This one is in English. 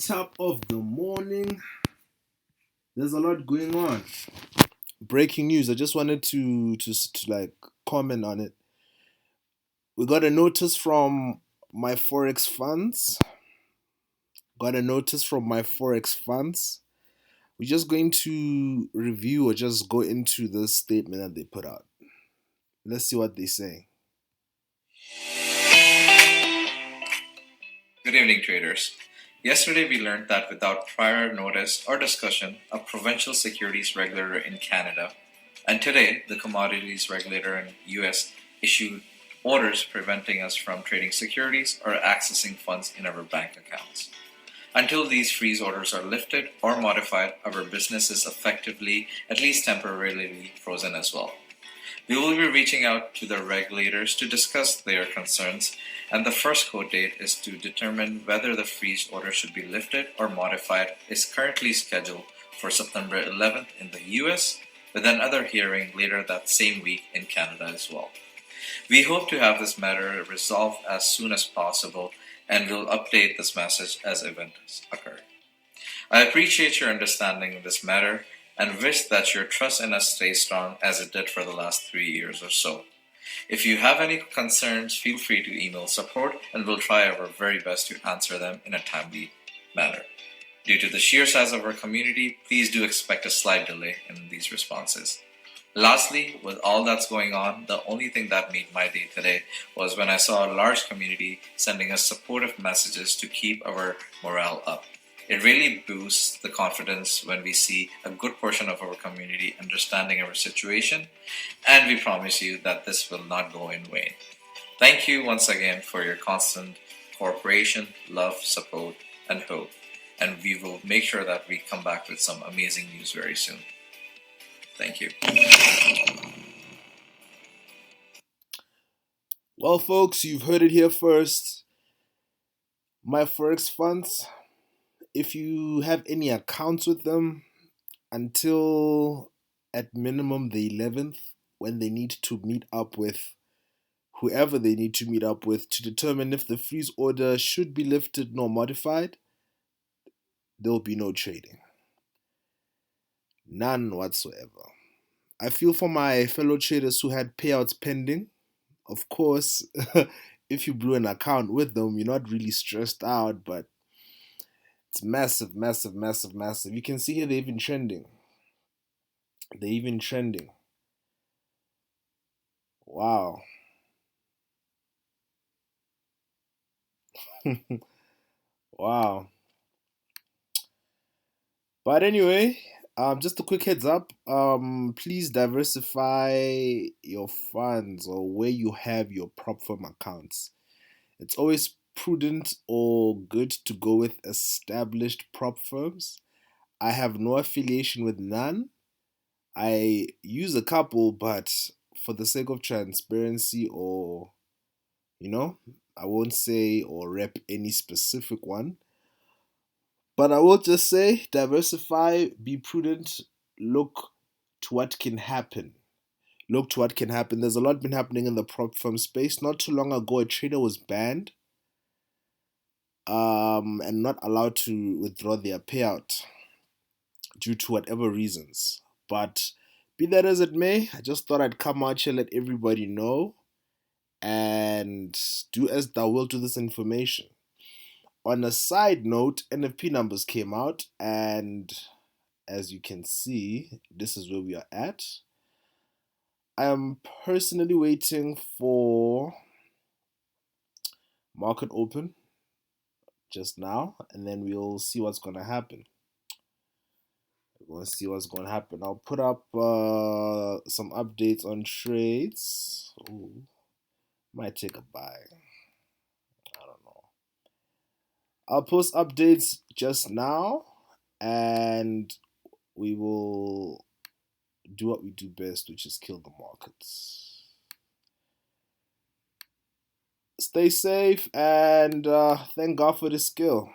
Top of the morning. There's a lot going on. Breaking news. I just wanted to like comment on it. We got a notice from my Forex funds. Got a notice from my Forex funds. We're just going to review or just go into the statement that they put out. Let's see what they say. Good evening, traders. Yesterday, we learned that without prior notice or discussion, a provincial securities regulator in Canada, and today, the commodities regulator in US issued orders preventing us from trading securities or accessing funds in our bank accounts. Until these freeze orders are lifted or modified, our business is effectively, at least temporarily, frozen as well. We will be reaching out to the regulators to discuss their concerns, and the first court date is to determine whether the freeze order should be lifted or modified is currently scheduled for September 11th in the US, with another hearing later that same week in Canada as well. We hope to have this matter resolved as soon as possible and will update this message as events occur. I appreciate your understanding in this matter and wish that your trust in us stays strong as it did for the last 3 years or so. If you have any concerns, feel free to email support and we'll try our very best to answer them in a timely manner. Due to the sheer size of our community, please do expect a slight delay in these responses. Lastly, with all that's going on, the only thing that made my day today was when I saw a large community sending us supportive messages to keep our morale up. It really boosts the confidence when we see a good portion of our community understanding our situation, and we promise you that this will not go in vain. Thank you once again for your constant cooperation, love, support, and hope, and we will make sure that we come back with some amazing news very soon. Thank you. Well, folks, you've heard it here first. My Forex funds, if you have any accounts with them until at minimum the 11th, when they need to meet up with whoever they need to meet up with to determine if the freeze order should be lifted nor modified, there will be no trading. None whatsoever. I feel for my fellow traders who had payouts pending. Of course, if you blew an account with them, you're not really stressed out, but it's massive, massive, massive, massive. You can see here they're even trending. They're even trending. Wow. Wow. But anyway, just a quick heads up. Please diversify your funds or where you have your prop firm accounts. It's always prudent or good to go with established prop firms. I have no affiliation with none. I use a couple, but for the sake of transparency or, you know, I won't say or rep any specific one. But I will just say diversify, be prudent, look to what can happen. Look to what can happen. There's a lot been happening in the prop firm space. Not too long ago, a trader was banned and not allowed to withdraw their payout due to whatever reasons. But be that as it may, I just thought I'd come out here, let everybody know, and do as thou wilt to this information. On a side note, NFP numbers came out, and as you can see, this is where we are at. I am personally waiting for market open just now, and then we'll see what's going to happen. We'll see what's going to happen. I'll put up some updates on trades. Ooh, might take a buy. I don't know. I'll post updates just now, and we will do what we do best, which is kill the markets. Stay safe, and thank God for the skill.